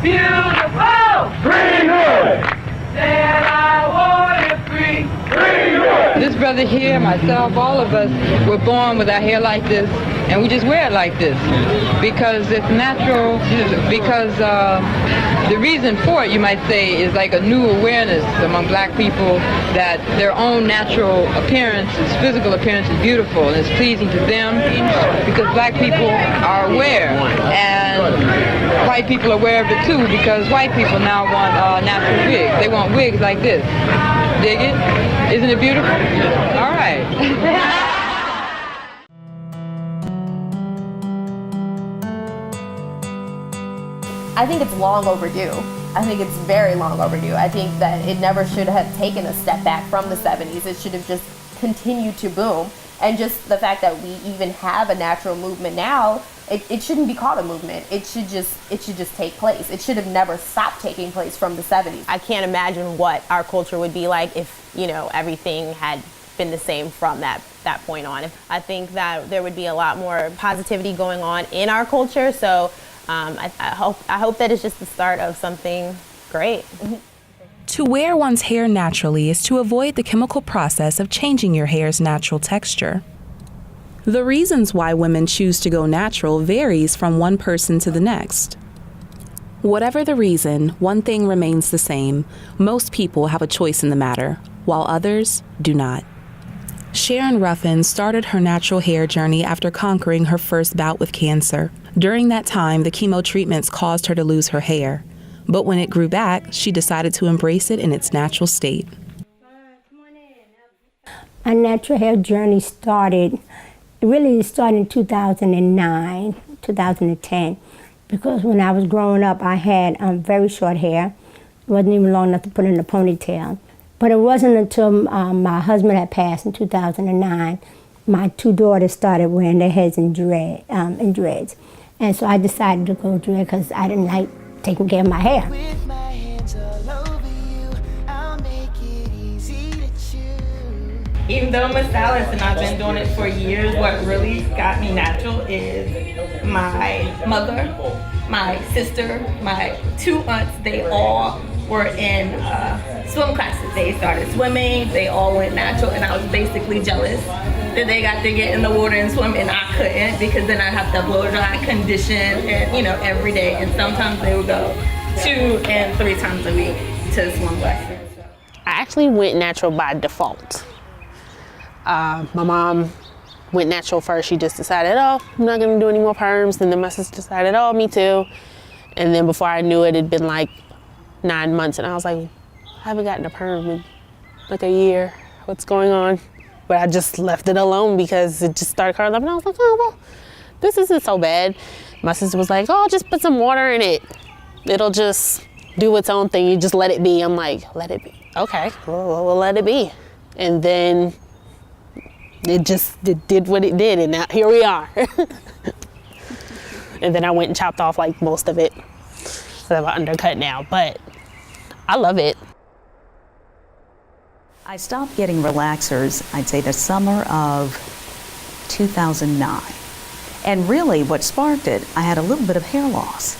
beautiful. Greenwood. Said I want it free. Greenwood. This brother here, myself, all of us were born with our hair like this, and we just wear it like this because it's natural. Because the reason for it, you might say, is like a new awareness among black people that their own natural appearance, physical appearance, is beautiful and it's pleasing to them because black people are aware, and white people are aware of it too because white people now want natural wigs. They want wigs like this. Dig it? Isn't it beautiful? All right. I think it's long overdue. I think it's very long overdue. I think that it never should have taken a step back from the 70s. It should have just continued to boom. And just the fact that we even have a natural movement now, it shouldn't be called a movement. It should just take place. It should have never stopped taking place from the 70s. I can't imagine what our culture would be like if, everything had been the same from that point on. I think that there would be a lot more positivity going on in our culture. So I hope that it's just the start of something great. To wear one's hair naturally is to avoid the chemical process of changing your hair's natural texture. The reasons why women choose to go natural varies from one person to the next. Whatever the reason, one thing remains the same. Most people have a choice in the matter, while others do not. Sharon Ruffin started her natural hair journey after conquering her first bout with cancer. During that time, the chemo treatments caused her to lose her hair. But when it grew back, she decided to embrace it in its natural state. My natural hair journey started in 2009, 2010, because when I was growing up, I had very short hair. It wasn't even long enough to put in a ponytail. But it wasn't until my husband had passed in 2009, my two daughters started wearing their heads in dreads. And so I decided to go dread because I didn't like taking care of my hair. With my hands all over you, I'll make it easy to choose. Even though I'm a stylist and I've been doing it for years, what really got me natural is my mother, my sister, my two aunts. They all were in swim classes. They started swimming, they all went natural, and I was basically jealous that they got to get in the water and swim and I couldn't, because then I have to blow dry, condition, and every day. And sometimes they would go 2 and 3 times a week to swim lessons. I actually went natural by default. My mom went natural first. She just decided, I'm not gonna do any more perms. And then my sister decided, me too. And then before I knew it, it'd been like 9 months, and I was like, I haven't gotten a perm in like a year. What's going on? But I just left it alone because it just started curling up, and I was like, this isn't so bad. My sister was like, just put some water in it. It'll just do its own thing. You just let it be. I'm like, let it be. Okay, we'll let it be. And then it did what it did, and now here we are. And then I went and chopped off like most of it. So I have an undercut now, but I love it. I stopped getting relaxers, I'd say the summer of 2009. And really what sparked it, I had a little bit of hair loss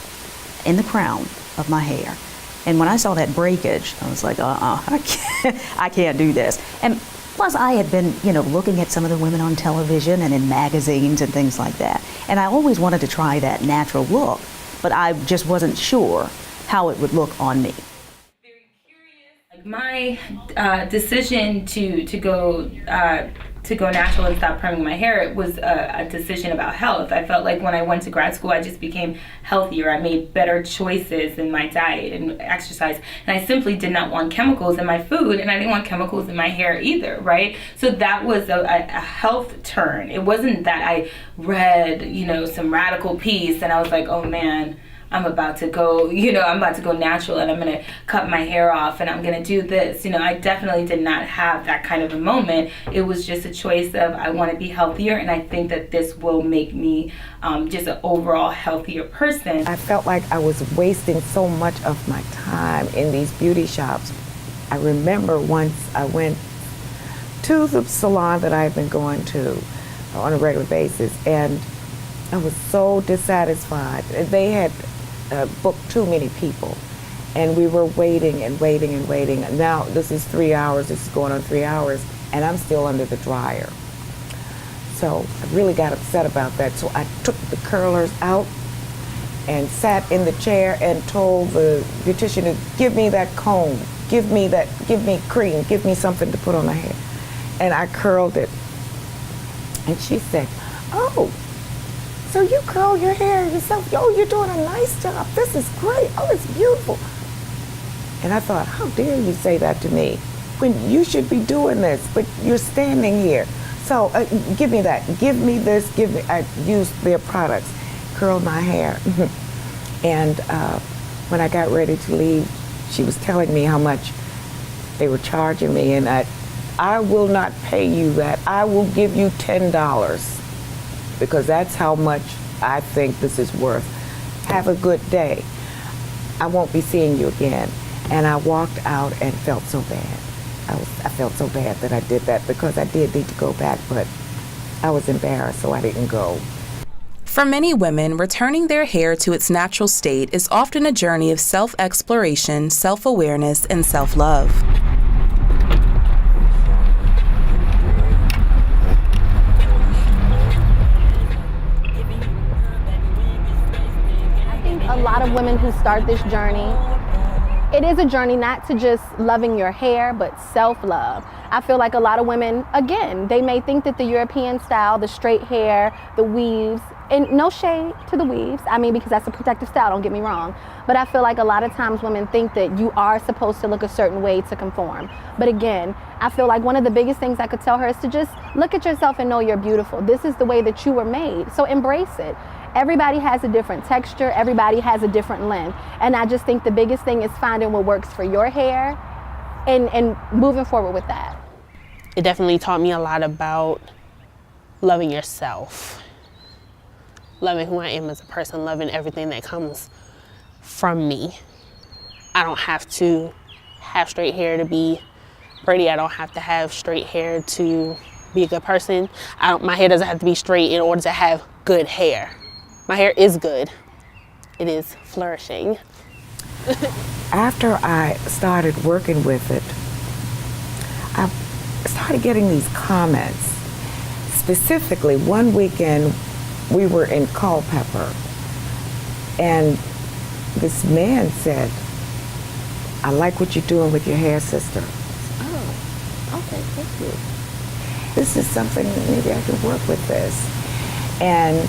in the crown of my hair. And when I saw that breakage, I was like, I can't do this. And plus I had been, looking at some of the women on television and in magazines and things like that. And I always wanted to try that natural look, but I just wasn't sure how it would look on me. My decision to go natural and stop perming my hair was a decision about health. I felt like when I went to grad school, I just became healthier. I made better choices in my diet and exercise, and I simply did not want chemicals in my food, and I didn't want chemicals in my hair either, right? So that was a health turn. It wasn't that I read, some radical piece and I was like, oh man, I'm about to go natural and I'm going to cut my hair off and I'm going to do this. I definitely did not have that kind of a moment. It was just a choice of I want to be healthier, and I think that this will make me just an overall healthier person. I felt like I was wasting so much of my time in these beauty shops. I remember once I went to the salon that I had been going to on a regular basis, and I was so dissatisfied. They had book too many people. And we were waiting and waiting and waiting. Now this is 3 hours, this is going on 3 hours, and I'm still under the dryer. So I really got upset about that. So I took the curlers out and sat in the chair and told the beautician to give me that comb, give me cream, give me something to put on my hair. And I curled it. And she said, "Oh, so you curl your hair yourself? Oh, you're doing a nice job. This is great. Oh, it's beautiful." And I thought, how dare you say that to me when you should be doing this, but you're standing here. So give me that, give me this, give me, I used their products, curled my hair. And when I got ready to leave, she was telling me how much they were charging me, and I will not pay you that. I will give you $10 because that's how much I think this is worth. Have a good day. I won't be seeing you again. And I walked out and felt so bad. I felt so bad that I did that because I did need to go back, but I was embarrassed, so I didn't go. For many women, returning their hair to its natural state is often a journey of self-exploration, self-awareness, and self-love. I think a lot of women who start this journey, it is a journey not to just loving your hair, but self-love. I feel like a lot of women, again, they may think that the European style, the straight hair, the weaves, and no shade to the weaves, I mean, because that's a protective style, don't get me wrong. But I feel like a lot of times women think that you are supposed to look a certain way to conform. But again, I feel like one of the biggest things I could tell her is to just look at yourself and know you're beautiful. This is the way that you were made, so embrace it. Everybody has a different texture, everybody has a different length. And I just think the biggest thing is finding what works for your hair and moving forward with that. It definitely taught me a lot about loving yourself, loving who I am as a person, loving everything that comes from me. I don't have to have straight hair to be pretty. I don't have to have straight hair to be a good person. My hair doesn't have to be straight in order to have good hair. My hair is good. It is flourishing. After I started working with it, I started getting these comments. Specifically, one weekend we were in Culpeper, and this man said, "I like what you're doing with your hair, sister." Oh, okay, thank you. This is something, maybe I can work with this. And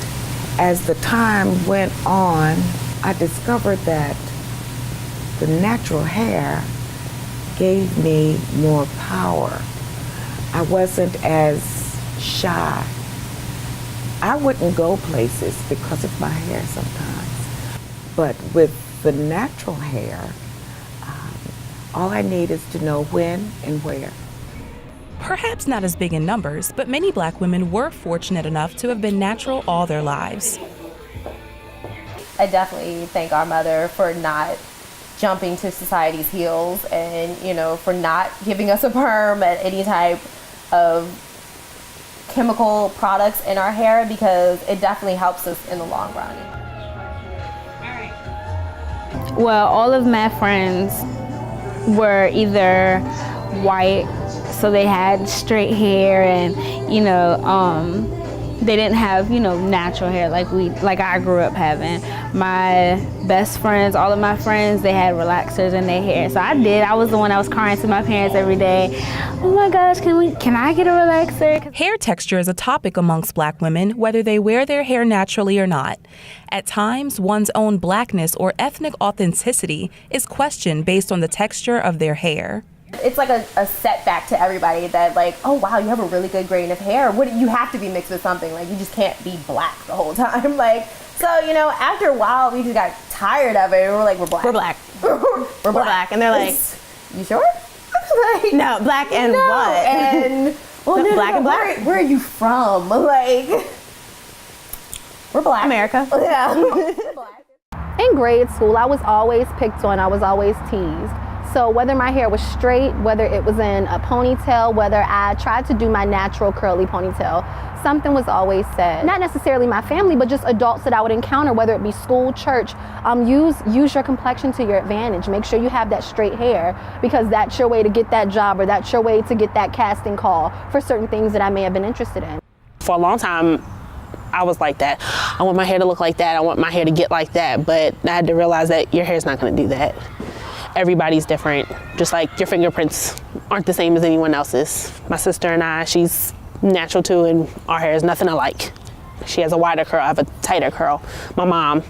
as the time went on, I discovered that the natural hair gave me more power. I wasn't as shy. I wouldn't go places because of my hair sometimes. But with the natural hair, all I need is to know when and where. Perhaps not as big in numbers, but many Black women were fortunate enough to have been natural all their lives. I definitely thank our mother for not jumping to society's heels and, for not giving us a perm at any type of chemical products in our hair, because it definitely helps us in the long run. Well, all of my friends were either white, so they had straight hair, and they didn't have natural hair like I grew up having. My best friends, all of my friends, they had relaxers in their hair. So I was the one that was crying to my parents every day, "Oh my gosh, can I get a relaxer?" Hair texture is a topic amongst Black women, whether they wear their hair naturally or not. At times, one's own Blackness or ethnic authenticity is questioned based on the texture of their hair. It's like a setback to everybody that "Oh wow, you have a really good grain of hair. You have to be mixed with something. You just can't be black the whole time." So after a while, we just got tired of it. And we're like, "We're black. We're black. We're black." And they're like, "You sure?" No, black and no. what? And no, black and black. Where are you from? We're black. America. Yeah. In grade school, I was always picked on. I was always teased. So whether my hair was straight, whether it was in a ponytail, whether I tried to do my natural curly ponytail. something was always said. Not necessarily my family, but just adults that I would encounter, whether it be school, church. Use your complexion to your advantage. Make sure you have that straight hair, because that's your way to get that job, or that's your way to get that casting call for certain things that I may have been interested in. For a long time, I was like that. I want my hair to look like that. I want my hair to get like that. But I had to realize that your hair's not going to do that. Everybody's different. Just like your fingerprints aren't the same as anyone else's. My sister and I, she's natural too, and our hair is nothing alike. She has a wider curl, I have a tighter curl. My mom,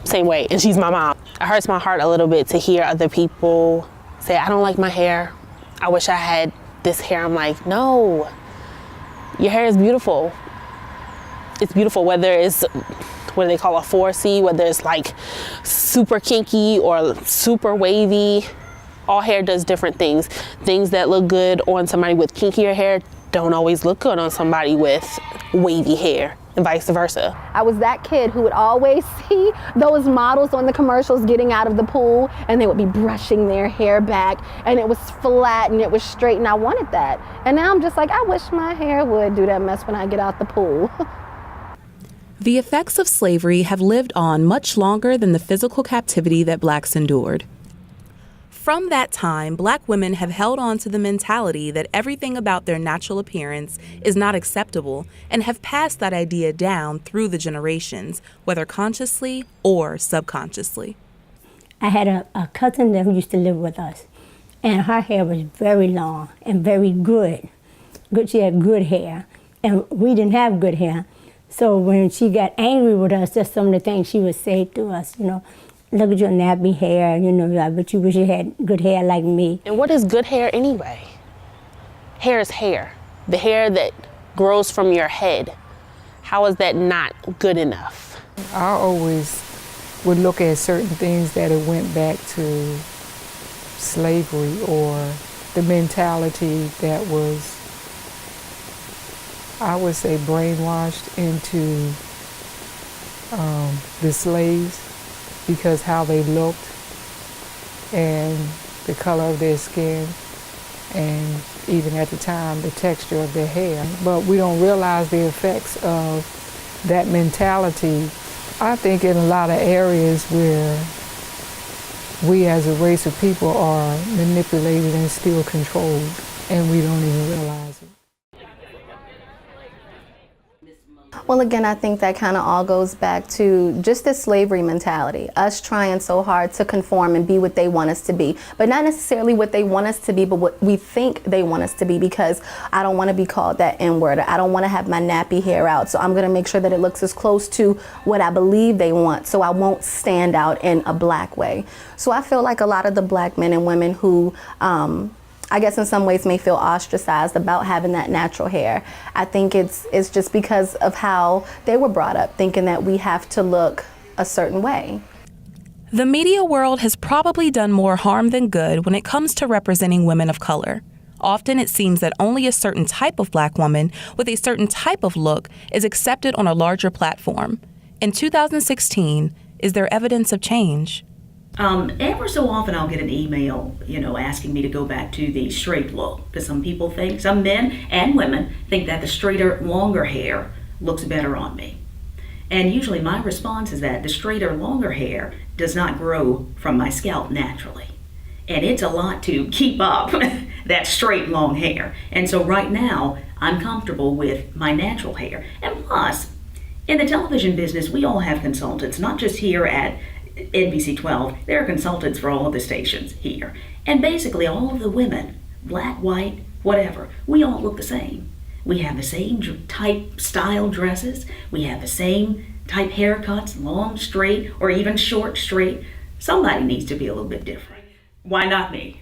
same way, and she's my mom. It hurts my heart a little bit to hear other people say, I don't like my hair. I wish I had this hair. I'm like, no, your hair is beautiful. It's beautiful, whether it's what they call a 4C, whether it's like super kinky or super wavy. All hair does different things. Things that look good on somebody with kinkier hair don't always look good on somebody with wavy hair, and vice versa. I was that kid who would always see those models on the commercials getting out of the pool, and they would be brushing their hair back, and it was flat and it was straight, and I wanted that. And now I'm just like, I wish my hair would do that mess when I get out the pool. The effects of slavery have lived on much longer than the physical captivity that blacks endured. From that time, black women have held on to the mentality that everything about their natural appearance is not acceptable, and have passed that idea down through the generations, whether consciously or subconsciously. I had a cousin that used to live with us, and her hair was very long and very good. She had good hair, and we didn't have good hair. So when she got angry with us, that's some of the things she would say to us, look at your nappy hair, but you wish you had good hair like me. And what is good hair anyway? Hair is hair. The hair that grows from your head. How is that not good enough? I always would look at certain things that it went back to slavery, or the mentality that was, I would say, brainwashed into the slaves, because how they looked and the color of their skin, and even at the time the texture of their hair. But we don't realize the effects of that mentality. I think in a lot of areas where we as a race of people are manipulated and still controlled, and we don't even realize it. Well, again, I think that kind of all goes back to just this slavery mentality, us trying so hard to conform and be what they want us to be, but not necessarily what they want us to be, but what we think they want us to be, because I don't want to be called that N-word. I don't want to have my nappy hair out, so I'm going to make sure that it looks as close to what I believe they want, so I won't stand out in a black way. So I feel like a lot of the black men and women who I guess in some ways may feel ostracized about having that natural hair, I think it's just because of how they were brought up, thinking that we have to look a certain way. The media world has probably done more harm than good when it comes to representing women of color. Often it seems that only a certain type of black woman with a certain type of look is accepted on a larger platform. In 2016, is there evidence of change? Ever so often I'll get an email, asking me to go back to the straight look, because some people think, some men and women think that the straighter, longer hair looks better on me. And usually my response is that the straighter, longer hair does not grow from my scalp naturally. And it's a lot to keep up that straight, long hair. And so right now, I'm comfortable with my natural hair. And plus, in the television business, we all have consultants, not just here at NBC 12, there are consultants for all of the stations here. And basically all of the women, black, white, whatever, we all look the same. We have the same type style dresses, we have the same type haircuts, long, straight, or even short, straight. Somebody needs to be a little bit different. Why not me?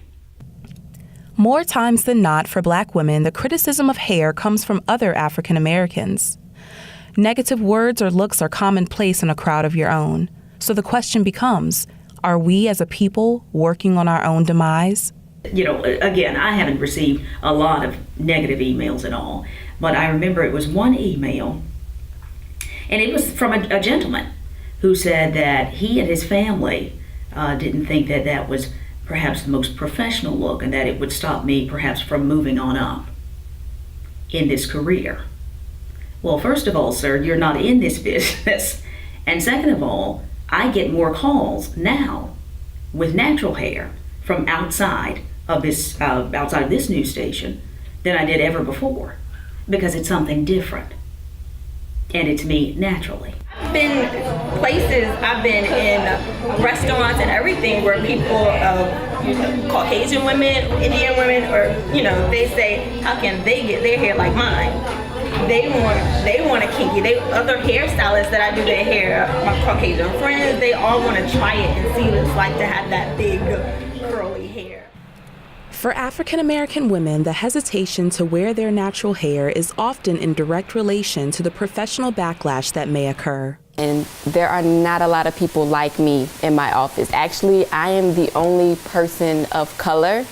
More times than not, for black women, the criticism of hair comes from other African Americans. Negative words or looks are commonplace in a crowd of your own. So the question becomes, are we as a people working on our own demise? Again, I haven't received a lot of negative emails at all, but I remember it was one email, and it was from a gentleman who said that he and his family didn't think that that was perhaps the most professional look, and that it would stop me perhaps from moving on up in this career. Well, first of all, sir, you're not in this business. And second of all, I get more calls now with natural hair from outside of this news station than I did ever before, because it's something different. And it's me naturally. I've been places, I've been in restaurants and everything where people, Caucasian women, Indian women, or, they say, how can they get their hair like mine? They want a kinky. Other hairstylists that I do their hair, my Caucasian friends, they all want to try it and see what it's like to have that big curly hair. For African American women, the hesitation to wear their natural hair is often in direct relation to the professional backlash that may occur. And there are not a lot of people like me in my office. Actually, I am the only person of color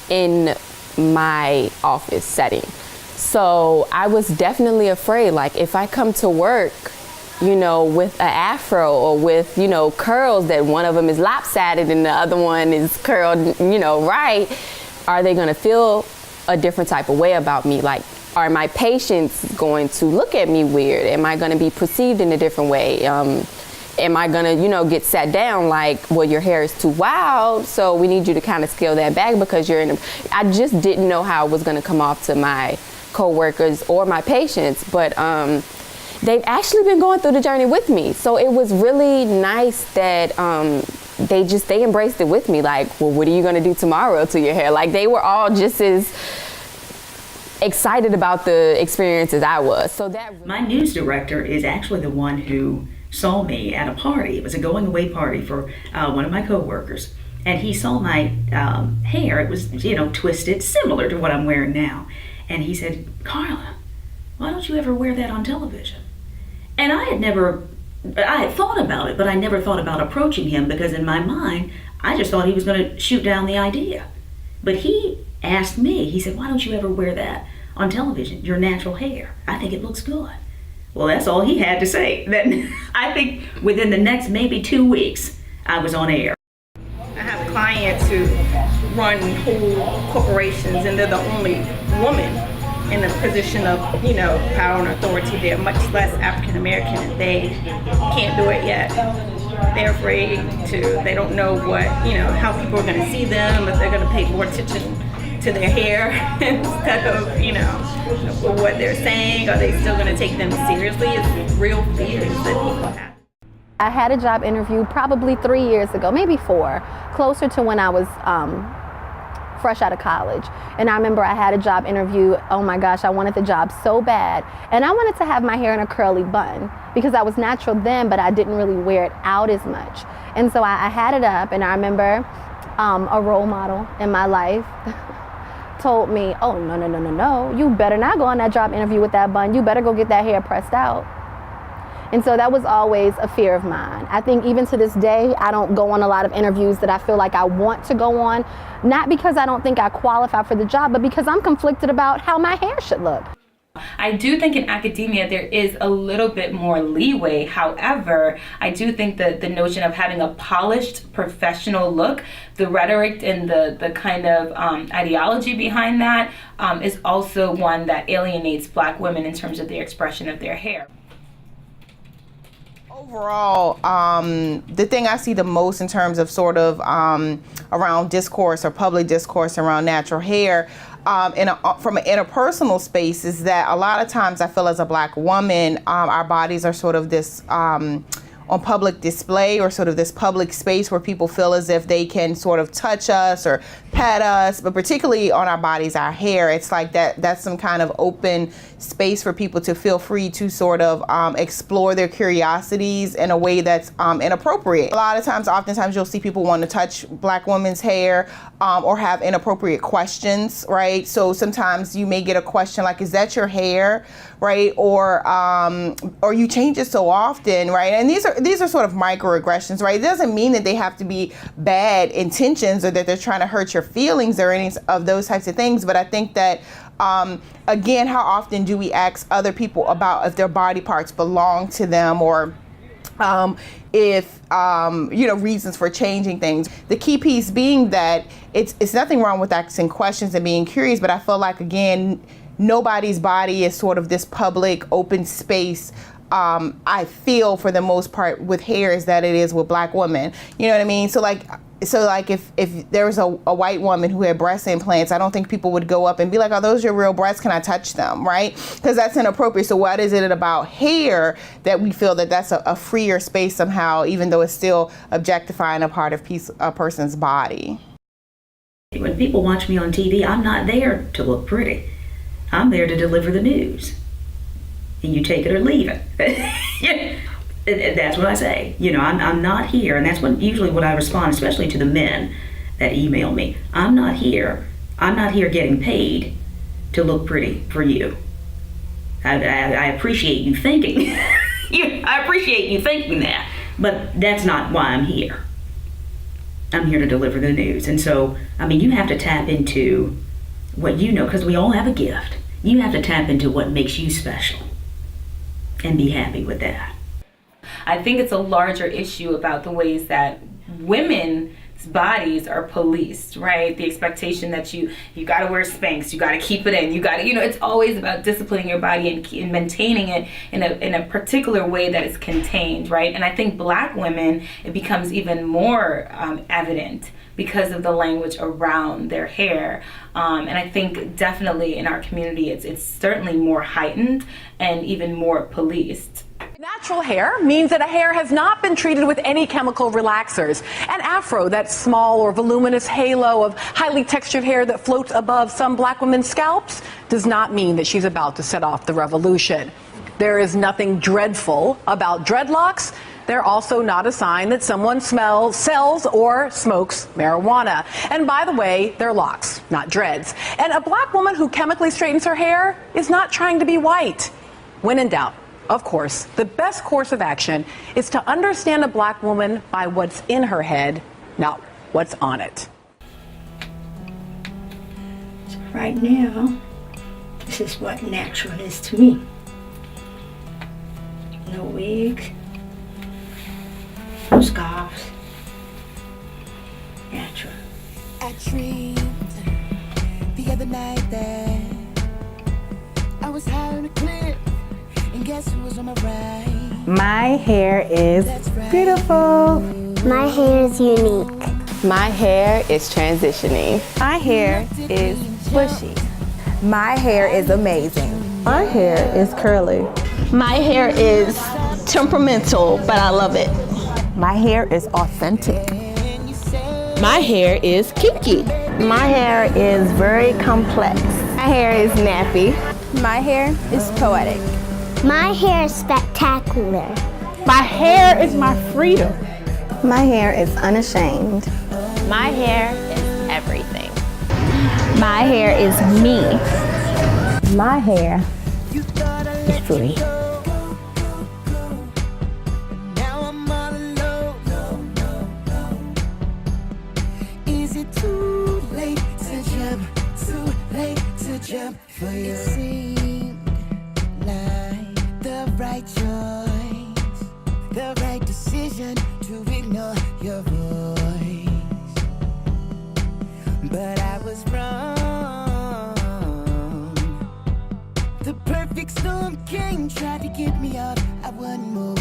in my office setting. So I was definitely afraid, like if I come to work, with an afro or with, curls, that one of them is lopsided and the other one is curled, right, are they going to feel a different type of way about me? Like, are my patients going to look at me weird? Am I going to be perceived in a different way? Am I going to, get sat down like, well, your hair is too wild, so we need you to kind of scale that back because you're I just didn't know how it was going to come off to my coworkers or my patients, but they've actually been going through the journey with me. So it was really nice that they embraced it with me. Like, well, what are you gonna do tomorrow to your hair? Like, they were all just as excited about the experience as I was. So that my news director is actually the one who saw me at a party. It was a going away party for one of my coworkers, and he saw my hair. It was twisted, similar to what I'm wearing now. And he said, Carla, why don't you ever wear that on television? And I had thought about it, but I never thought about approaching him because in my mind, I just thought he was going to shoot down the idea. But he asked me, he said, why don't you ever wear that on television, your natural hair? I think it looks good. Well, that's all he had to say. Then I think within the next maybe 2 weeks, I was on air. I have clients who run whole corporations and they're the only woman in a position of, power and authority. They're much less African American and they can't do it yet. They're afraid they don't know how people are gonna see them, if they're gonna pay more attention to their hair instead of, what they're saying. Are they still gonna take them seriously? It's real fears that people have. I had a job interview probably 3 years ago, maybe 4, closer to when I was fresh out of college. And I remember I had a job interview. Oh my gosh, I wanted the job so bad. And I wanted to have my hair in a curly bun because I was natural then, but I didn't really wear it out as much. And so I had it up, and I remember a role model in my life told me, oh, no, you better not go on that job interview with that bun. You better go get that hair pressed out. And so that was always a fear of mine. I think even to this day, I don't go on a lot of interviews that I feel like I want to go on, not because I don't think I qualify for the job, but because I'm conflicted about how my hair should look. I do think in academia there is a little bit more leeway. However, I do think that the notion of having a polished professional look, the rhetoric and the kind of ideology behind that is also one that alienates Black women in terms of the expression of their hair. Overall, the thing I see the most in terms of sort of around discourse or public discourse around natural hair from an interpersonal space is that a lot of times I feel as a Black woman, our bodies are sort of this on public display or sort of this public space where people feel as if they can sort of touch us or pet us, but particularly on our bodies, our hair, it's like that's some kind of open space for people to feel free to sort of explore their curiosities in a way that's inappropriate. A lot of times, oftentimes you'll see people want to touch Black women's hair or have inappropriate questions, right? So sometimes you may get a question like, is that your hair, right? Or you change it so often, right? And these are sort of microaggressions, right? It doesn't mean that they have to be bad intentions or that they're trying to hurt your feelings or any of those types of things. But I think that, again, how often do we ask other people about if their body parts belong to them or if reasons for changing things. The key piece being that it's nothing wrong with asking questions and being curious, but I feel like, again, nobody's body is sort of this public open space. I feel for the most part with hair is that it is with Black women. You know what I mean? So like if there was a white woman who had breast implants, I don't think people would go up and be like, "Oh, those are your real breasts, can I touch them?" Right? Because that's inappropriate. So what is it about hair that we feel that that's a freer space somehow, even though it's still objectifying a part of a person's body? When people watch me on TV, I'm not there to look pretty. I'm there to deliver the news. And you take it or leave it. That's what I say. You know, I'm not here, and that's usually what I respond, especially to the men that email me. I'm not here getting paid to look pretty for you. I appreciate you thinking. I appreciate you thinking that, but that's not why I'm here. I'm here to deliver the news. And so, I mean, you have to tap into what you know, because we all have a gift. You have to tap into what makes you special and be happy with that. I think it's a larger issue about the ways that women's bodies are policed, right? The expectation that you got to wear Spanx, you got to keep it in, you got to, it's always about disciplining your body and maintaining it in a particular way that is contained, right? And I think Black women, it becomes even more evident because of the language around their hair. And I think definitely in our community, it's certainly more heightened and even more policed. Natural hair means that a hair has not been treated with any chemical relaxers. An afro, that small or voluminous halo of highly textured hair that floats above some Black women's scalps, does not mean that she's about to set off the revolution. There is nothing dreadful about dreadlocks. They're also not a sign that someone sells or smokes marijuana. And by the way, they're locks, not dreads. And a Black woman who chemically straightens her hair is not trying to be white. When in doubt, of course, the best course of action is to understand a Black woman by what's in her head, not what's on it. So right now, this is what natural is to me. No wigs, no scarves, natural. I dreamed the other night that I was high on a cliff, and guess who was on my right? My hair is beautiful. My hair is unique. My hair is transitioning. My hair is bushy. My hair is amazing. My hair is curly. My hair is temperamental, but I love it. My hair is authentic. My hair is kinky. My hair is very complex. My hair is nappy. My hair is poetic. My hair is spectacular. My hair is my freedom. My hair is unashamed. My hair is everything. My hair is me. My hair is free. Now I'm all alone. Is it too late to jump? Too late to jump for you? It seemed like the right choice, the right decision to ignore your voice. But I was wrong. The perfect storm came, tried to get me up. I wouldn't move.